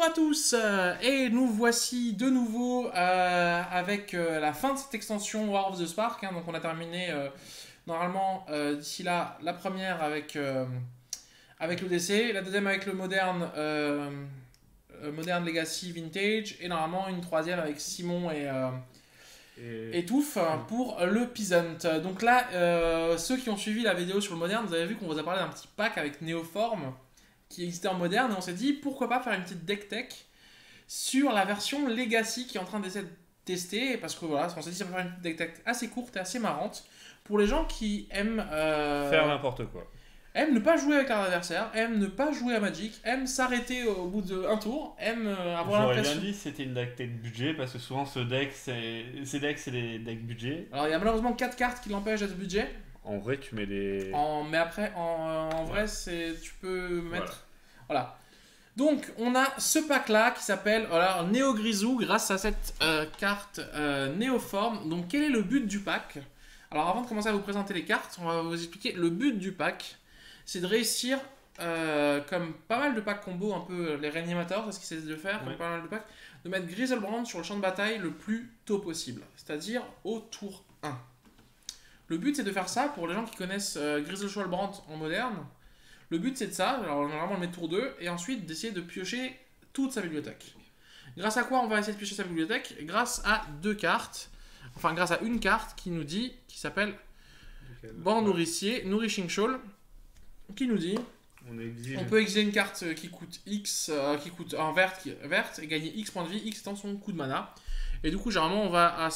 à tous et nous voici de nouveau avec la fin de cette extension War of the Spark. Donc on a terminé normalement d'ici là la première avec l'ODC, la deuxième avec le moderne, moderne Legacy Vintage et normalement une troisième avec Simon et Touf pour le Peasant. Donc là, ceux qui ont suivi la vidéo sur le moderne, vous avez vu qu'on vous a parlé d'un petit pack avec Néoform qui existait en moderne et on s'est dit pourquoi pas faire une petite deck tech sur la version Legacy qui est en train d'essayer de tester parce que voilà, on s'est dit ça va faire une deck tech assez courte et assez marrante pour les gens qui aiment faire n'importe quoi. Aiment ne pas jouer avec leur adversaire, aiment ne pas jouer à Magic, aiment s'arrêter au bout d'un tour, aiment avoir J'aurais l'impression... bien dit c'était une deck tech budget parce que souvent ces decks c'est des decks budget. Alors il y a malheureusement 4 cartes qui l'empêchent d'être budget. En vrai tu mets des... Mais après en vrai tu peux mettre... Voilà. Donc on a ce pack là qui s'appelle Néo Grisou grâce à cette carte Néoform. Donc quel est le but du pack? Alors avant de commencer à vous présenter les cartes, on va vous expliquer le but du pack. C'est de réussir, comme pas mal de packs combo, un peu les réanimateurs, c'est ce qu'ils essaient de faire, comme pas mal de packs, de mettre Griselbrand sur le champ de bataille le plus tôt possible, c'est-à-dire au tour 1. Le but c'est de faire ça pour les gens qui connaissent Griselbrand en moderne. Le but c'est de ça, alors normalement on le met tour 2, et ensuite d'essayer de piocher toute sa bibliothèque. Grâce à quoi on va essayer de piocher sa bibliothèque? Grâce à deux cartes, enfin grâce à une carte qui nous dit, qui s'appelle Banc Nourricier, Nourishing Shoal, qui nous dit on peut exiler une carte qui coûte X, qui coûte en verte et gagner X points de vie, X étant son coût de mana. Et du coup, généralement, on va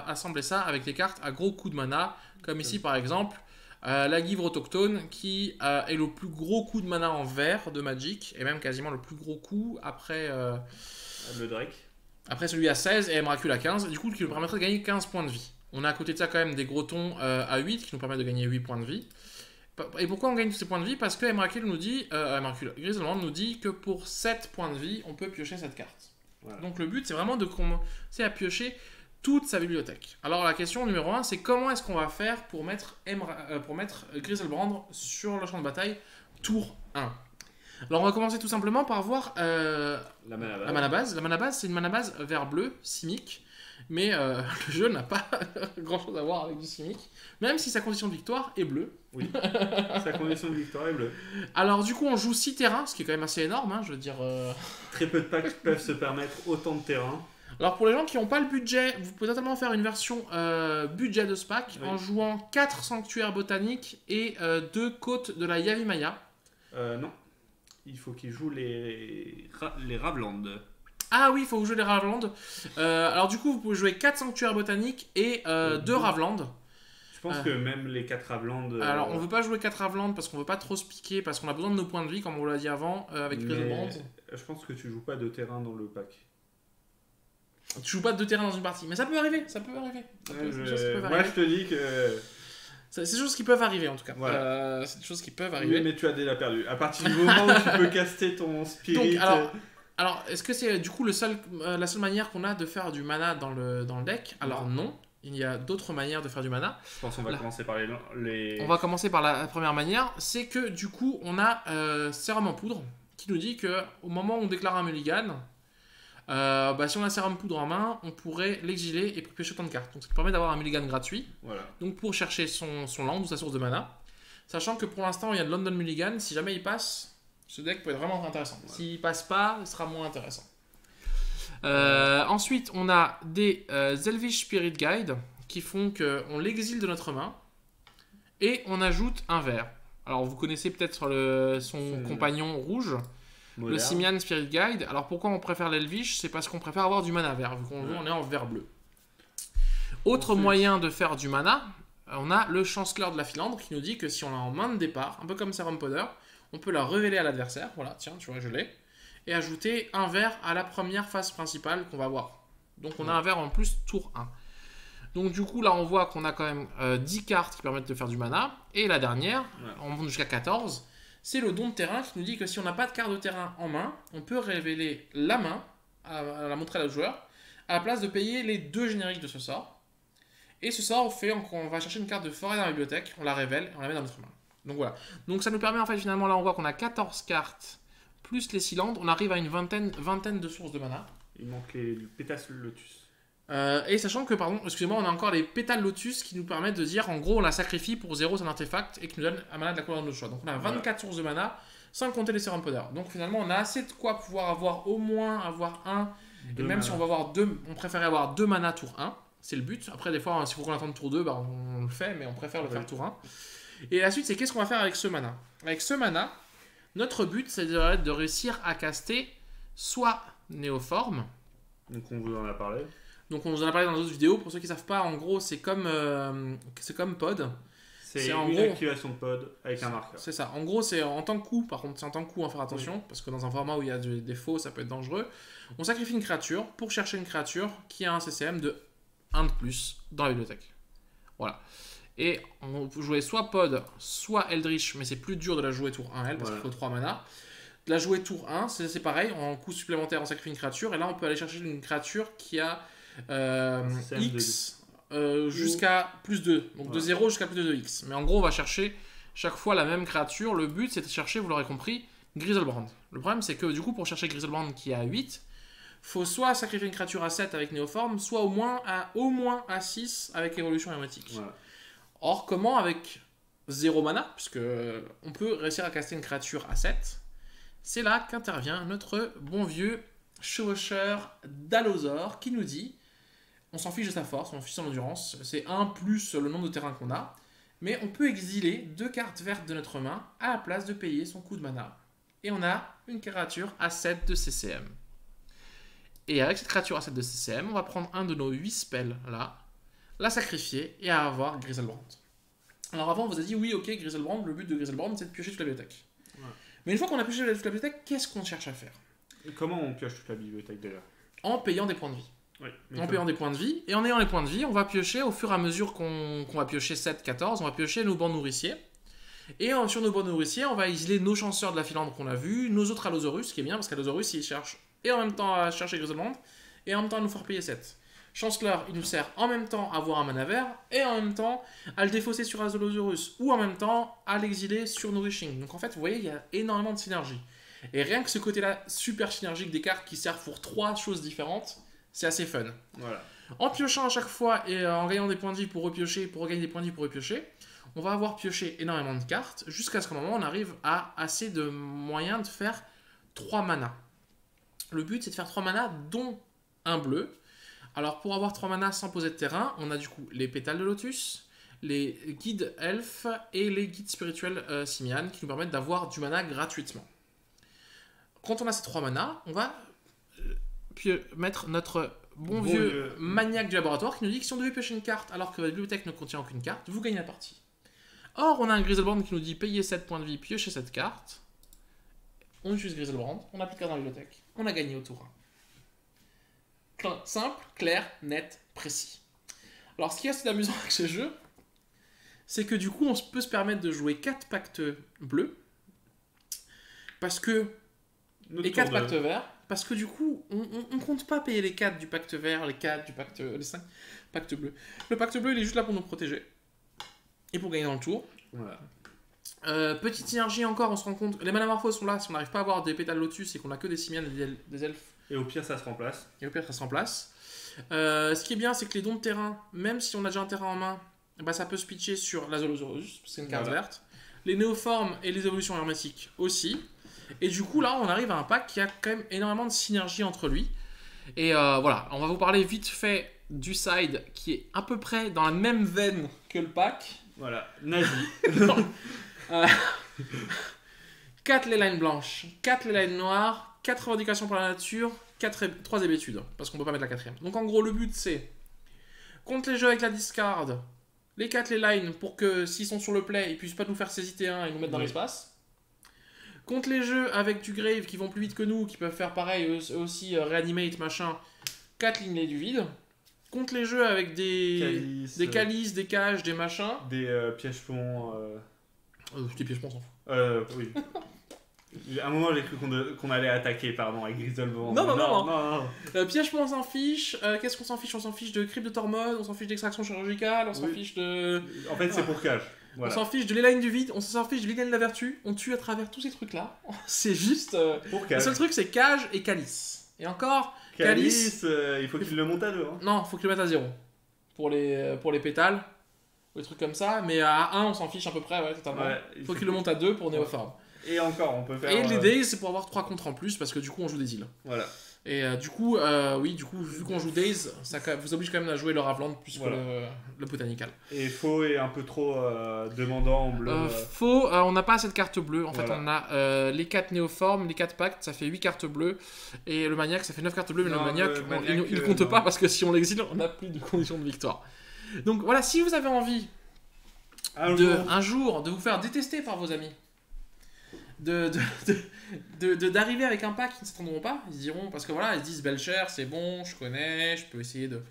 assembler ça avec des cartes à gros coût de mana, comme ici par exemple la Givre autochtone qui est le plus gros coût de mana en vert de Magic, et même quasiment le plus gros coût après le Drake. Après celui à 16 et Emrakul à 15, du coup qui nous permettrait de gagner 15 points de vie. On a à côté de ça quand même des gros tons à 8 qui nous permettent de gagner 8 points de vie. Et pourquoi on gagne tous ces points de vie? Parce que Emrakul nous dit, Griselbrand nous dit que pour 7 points de vie, on peut piocher cette carte. Voilà. Donc le but, c'est vraiment de commencer à piocher toute sa bibliothèque. Alors la question numéro 1, c'est comment est-ce qu'on va faire pour mettre Griselbrand sur le champ de bataille tour 1? Alors on va commencer tout simplement par voir la mana base. La mana base, c'est une mana base vert bleu, Simic. Mais le jeu n'a pas grand chose à voir avec du Simic, même si sa condition de victoire est bleue. Oui, sa condition de victoire est bleue. Alors du coup on joue 6 terrains, ce qui est quand même assez énorme, hein, je veux dire... Très peu de packs peuvent se permettre autant de terrains. Alors pour les gens qui n'ont pas le budget, vous pouvez totalement faire une version budget de SPAC en jouant 4 sanctuaires botaniques et 2 côtes de la Yavimaya. Non, il faut qu'ils jouent les Ravland. Ah oui, il faut jouer les Ravland. Alors du coup, vous pouvez jouer 4 sanctuaires botaniques et 2 Ravland. Je pense que même les 4 Ravland... Alors on veut pas jouer 4 Ravland parce qu'on veut pas trop se piquer, parce qu'on a besoin de nos points de vie, comme on l'a dit avant, avec Griselbrand. Je pense que tu joues pas de terrain dans le pack. Tu joues pas de 2 terrains dans une partie, mais ça peut arriver, ça peut arriver. Moi je te dis que... C'est des choses qui peuvent arriver en tout cas. Voilà. C'est des choses qui peuvent arriver. Oui, mais tu as déjà perdu. À partir du moment où tu peux caster ton spirit... Donc, alors est-ce que c'est du coup la seule manière qu'on a de faire du mana dans le deck? Alors non, il y a d'autres manières de faire du mana. Je pense qu'on va commencer par les... On va commencer par la première manière, c'est que du coup on a Sérum en poudre qui nous dit que au moment où on déclare un mulligan, si on a Sérum poudre en main, on pourrait l'exiler et piocher autant de cartes. Donc ça permet d'avoir un mulligan gratuit. Voilà. Donc pour chercher son land ou sa source de mana, sachant que pour l'instant il y a de London Mulligan, si jamais il passe, ce deck peut être vraiment intéressant. Ouais. S'il passe pas, il sera moins intéressant. Ensuite, on a des Elvish Spirit Guide qui font qu'on l'exile de notre main et on ajoute un vert. Alors, vous connaissez peut-être son compagnon rouge, moderne. Le Simian Spirit Guide. Alors, pourquoi on préfère l'Elvish? C'est parce qu'on préfère avoir du mana vert, vu qu'on est en vert bleu. Autre moyen de faire du mana, on a le Chancellor de la Filandre qui nous dit que si on l'a en main de départ, un peu comme Serum Powder, on peut la révéler à l'adversaire, voilà, tiens, tu vois, je l'ai, et ajouter un vert à la première phase principale qu'on va voir. Donc on a un vert en plus tour 1. Donc du coup, là, on voit qu'on a quand même 10 cartes qui permettent de faire du mana, et la dernière, on monte jusqu'à 14, c'est le don de terrain qui nous dit que si on n'a pas de carte de terrain en main, on peut révéler la main, à la montrer à l'autre joueur, à la place de payer les 2 génériques de ce sort. Et ce sort fait qu'on va chercher une carte de forêt dans la bibliothèque, on la révèle et on la met dans notre main. Donc voilà. Donc ça nous permet en fait finalement, là on voit qu'on a 14 cartes plus les cylindres, on arrive à une vingtaine de sources de mana. Il manque les pétas lotus. Et sachant que, pardon, excusez-moi, on a encore les pétales lotus qui nous permettent de dire, en gros, on la sacrifie pour 0, c'est un artefact, et qui nous donne un mana de la couleur de notre choix. Donc on a 24 sources de mana, sans compter les Serum Powder. Donc finalement, on a assez de quoi pouvoir avoir au moins un. Et même si on va avoir 2, on préférait avoir 2 mana tour 1. C'est le but. Après, des fois, s'il faut qu'on attende tour 2, bah, on le fait, mais on préfère le faire tour 1. Et la suite, c'est qu'est-ce qu'on va faire avec ce mana. Avec ce mana, notre but, c'est de réussir à caster soit Néoforme. Donc on vous en a parlé. Donc on vous en a parlé dans d'autres vidéos. Pour ceux qui ne savent pas, en gros, c'est comme Pod. C'est en une gros, activation de Pod avec un marqueur. C'est ça. En gros, c'est en tant que coup. Par contre, c'est en tant que coup, à faire attention. Parce que dans un format où il y a des faux, ça peut être dangereux. On sacrifie une créature pour chercher une créature qui a un CCM de 1 de plus dans la bibliothèque. Voilà. Et on peut jouer soit Pod, soit Eldritch, mais c'est plus dur de la jouer tour 1 elle, parce qu'il faut 3 mana. De la jouer tour 1, c'est pareil, en coup supplémentaire, on sacrifie une créature, et là on peut aller chercher une créature qui a X jusqu'à plus 2, donc de 0 jusqu'à plus de 2X. Mais en gros, on va chercher chaque fois la même créature. Le but, c'est de chercher, vous l'aurez compris, Griselbrand. Le problème, c'est que du coup, pour chercher Griselbrand qui est à 8, faut soit sacrifier une créature à 7 avec Néoforme, soit au moins à 6 avec Évolution Hermétique. Voilà. Or, comment avec 0 mana, puisque on peut réussir à caster une créature à 7, c'est là qu'intervient notre bon vieux chevaucheur d'Allosaur qui nous dit, on s'en fiche de sa force, on s'en fiche de son endurance, c'est 1 plus le nombre de terrains qu'on a, mais on peut exiler 2 cartes vertes de notre main à la place de payer son coût de mana. Et on a une créature à 7 de CCM. Et avec cette créature à 7 de CCM, on va prendre un de nos 8 spells là, la sacrifier et avoir Griselbrand. Alors avant, on vous a dit, oui, ok, Griselbrand, le but de Griselbrand, c'est de piocher toute la bibliothèque. Ouais. Mais une fois qu'on a pioché toute la bibliothèque, qu'est-ce qu'on cherche à faire? Et comment on pioche toute la bibliothèque d'ailleurs? En payant des points de vie. Oui, en payant des points de vie. Et en ayant les points de vie, on va piocher au fur et à mesure qu'on va piocher 7, 14, on va piocher nos bancs nourriciers. Et sur nos bancs nourriciers, on va exiler nos chanceurs de la filandre qu'on a vu, nos autres Allosaurus, ce qui est bien parce qu'Allosaurus, il cherche et en même temps à chercher Griselbrand, et en même temps à nous faire payer 7. Chancellor, il nous sert en même temps à avoir un mana vert, et en même temps à le défausser sur Allosaurus, ou en même temps à l'exiler sur Nourishing. Donc en fait, vous voyez, il y a énormément de synergie. Et rien que ce côté-là, super synergique des cartes qui servent pour 3 choses différentes, c'est assez fun. Voilà. En piochant à chaque fois et en gagnant des points de vie pour repiocher, pour regagner des points de vie pour repiocher, on va avoir pioché énormément de cartes, jusqu'à ce qu'à un moment, on arrive à assez de moyens de faire 3 mana. Le but, c'est de faire 3 mana, dont un bleu. Alors, pour avoir 3 mana sans poser de terrain, on a du coup les pétales de lotus, les guides elfes et les guides spirituels simian qui nous permettent d'avoir du mana gratuitement. Quand on a ces 3 mana, on va mettre notre bon vieux maniaque du laboratoire qui nous dit que si on devait piocher une carte alors que la bibliothèque ne contient aucune carte, vous gagnez la partie. Or, on a un Griselbrand qui nous dit payer 7 points de vie, piocher cette carte. On utilise Griselbrand, on applique dans la bibliothèque, on a gagné au tour 1. Simple, clair, net, précis. Alors, ce qui est assez amusant avec ce jeu, c'est que du coup, on peut se permettre de jouer 4 pactes bleus, parce que les 4 pactes verts, parce que du coup, on compte pas payer les 4 du pacte vert, les 4 du pacte, les 5 pactes bleus. Le pacte bleu, il est juste là pour nous protéger et pour gagner dans le tour. Voilà. Petite synergie encore, on se rend compte, les manamorphoses sont là si on n'arrive pas à avoir des pétales lotus et qu'on a que des simians et des elfes. Et au pire, ça se remplace. Ce qui est bien, c'est que les dons de terrain, même si on a déjà un terrain en main, bah, ça peut se pitcher sur l'Allosaurus, parce que c'est une carte verte. Les néoformes et les évolutions hermétiques aussi. Et du coup, là, on arrive à un pack qui a quand même énormément de synergie entre lui. Et voilà, on va vous parler vite fait du side qui est à peu près dans la même veine que le pack. Voilà, nazi. 4 les lines blanches, 4 les lines noires, 4 revendications pour la nature, 3 hébétudes, parce qu'on peut pas mettre la 4ème. Donc en gros, le but c'est, contre les jeux avec la discard, les 4 les lines pour que s'ils sont sur le play, ils puissent pas nous faire saisiter un et nous mettre dans l'espace. Contre les jeux avec du grave qui vont plus vite que nous, qui peuvent faire pareil, eux aussi reanimate, machin, 4 lignes du vide. Contre les jeux avec des calices, des cages, des machins. Des pièges-ponts. Des pièges-ponts, on s'en fout. Oui. À un moment, j'ai cru qu'on allait attaquer, pardon, avec Griselbrand. Non. Piège-ponts, on s'en fiche. Qu'est-ce qu'on s'en fiche? On s'en fiche de crypte de Tormod, on s'en fiche d'extraction chirurgicale, on s'en fiche de. En fait, c'est pour cage. Voilà. On s'en fiche de l'éline du vide, on s'en fiche de l'éline de la vertu, on tue à travers tous ces trucs-là. C'est juste... Pour le Cage. seul truc, c'est Cage et Calice. Et encore, Calice, il faut qu'il le monte à 2. Hein. non, faut qu'il le mette à 0. Pour les pétales, ou des trucs comme ça. Mais à 1, on s'en fiche à peu près, ouais, totalement. Ouais, Faut qu'il le monte à 2 pour Néoforme. Et encore, on peut faire. Et les Days, c'est pour avoir 3 contre en plus, parce que du coup, on joue des îles. Voilà. Et du coup, vu qu'on joue Days, ça vous oblige quand même à jouer le Ravland plus Voilà. que le Botanical. Et faux est un peu trop demandant en bleu. Faux, on n'a pas assez de cartes bleues. En fait, Voilà. on a les 4 néoformes, les 4 pactes, ça fait 8 cartes bleues. Et le maniaque, ça fait 9 cartes bleues, mais Non, le maniaque, le maniaque, il compte non. pas parce que si on l'exile, on n'a plus de condition de victoire. Donc voilà, si vous avez envie un jour de vous faire détester par vos amis, d'arriver avec un pack, ils ne s'attendront pas, ils se diront, parce que voilà, ils se disent Belcher, c'est bon, je connais, je peux essayer de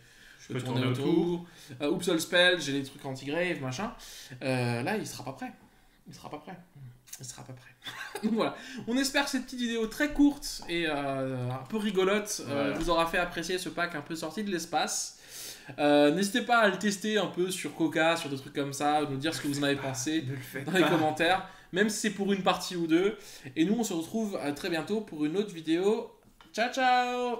tourner autour. Upsol Spell, j'ai les trucs anti-grave, machin. Là, il sera pas prêt. Il sera pas prêt. Donc voilà, on espère que cette petite vidéo très courte et un peu rigolote Voilà. vous aura fait apprécier ce pack un peu sorti de l'espace. N'hésitez pas à le tester un peu sur Coca, sur des trucs comme ça, nous dire ce que vous en avez pensé Ne le faites dans les pas. commentaires, même si c'est pour une partie ou deux. Et nous, on se retrouve très bientôt pour une autre vidéo. Ciao, ciao!